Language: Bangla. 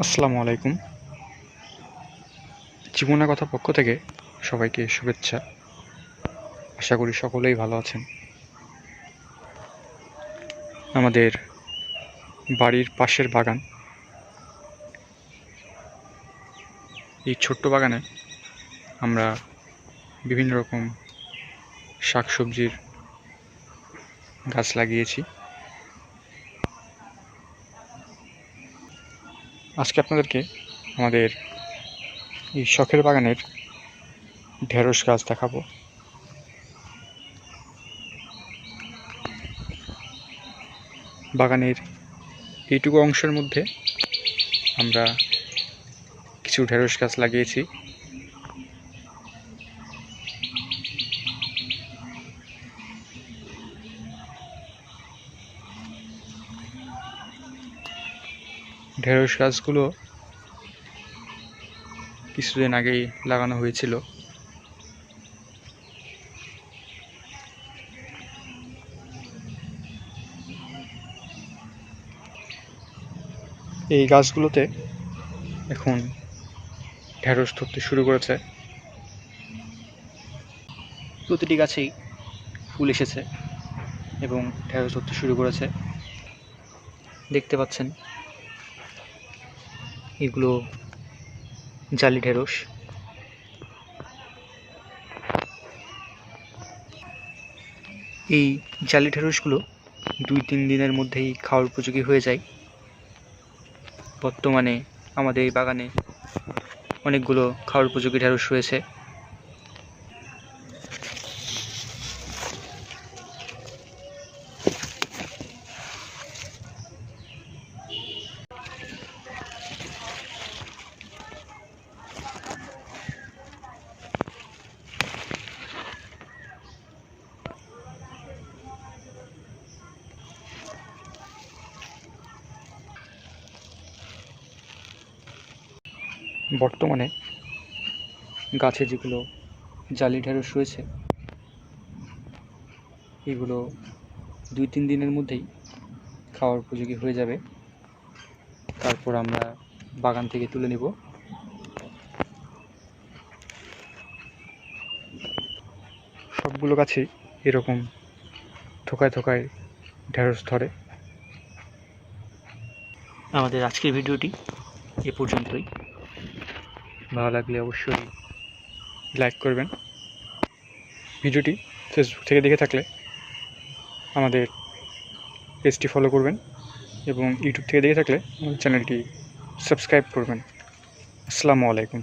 আসসালামু আলাইকুম। জীবনের কথা পক্ষ থেকে সবাইকে শুভেচ্ছা। আশা করি সকলেই ভালো আছেন। আমাদের বাড়ির পাশের বাগান, এই ছোট্ট বাগানে আমরা বিভিন্ন রকম শাকসবজির গাছ লাগিয়েছি। আজকে আপনাদেরকে আমাদের এই শখের বাগানের ঢেঁড়স গাছ দেখাবো। বাগানের এইটুকু অংশের মধ্যে আমরা কিছু ঢেঁড়স গাছ লাগিয়েছি। ঢেঁড়স গাছগুলো কিছুদিন আগেই লাগানো হয়েছিল। এই গাছগুলোতে এখন ঢেঁড়স ধরতে শুরু করেছে। প্রতিটি গাছেই ফুল এসেছে এবং ঢেঁড়স ধরতে শুরু করেছে। দেখতে পাচ্ছেন এগুলো জালি ঢেঁড়স। এই জালি ঢেঁড়সগুলো 2-3 দিনের মধ্যেই খাওয়ার উপযোগী হয়ে যায়। বর্তমানে আমাদের এই বাগানে অনেকগুলো খাওয়ার উপযোগী ঢেঁড়স রয়েছে। বর্তমানে গাছে যেগুলো জালি ঢেঁড়স রয়েছে এগুলো 2-3 দিনের মধ্যেই খাওয়ার উপযোগী হয়ে যাবে। তারপর আমরা বাগান থেকে তুলে নেব। সবগুলো গাছেই এরকম থোকায় থোকায় ঢেঁড়স ধরে। আমাদের আজকের ভিডিওটি এ পর্যন্তই। ভালো লাগলে অবশ্যই লাইক করবেন। ভিডিওটি ফেসবুক থেকে দেখে থাকলে আমাদের পেজটি ফলো করবেন এবং ইউটিউব থেকে দেখে থাকলে আমাদের চ্যানেলটি সাবস্ক্রাইব করবেন। আসসালামু আলাইকুম।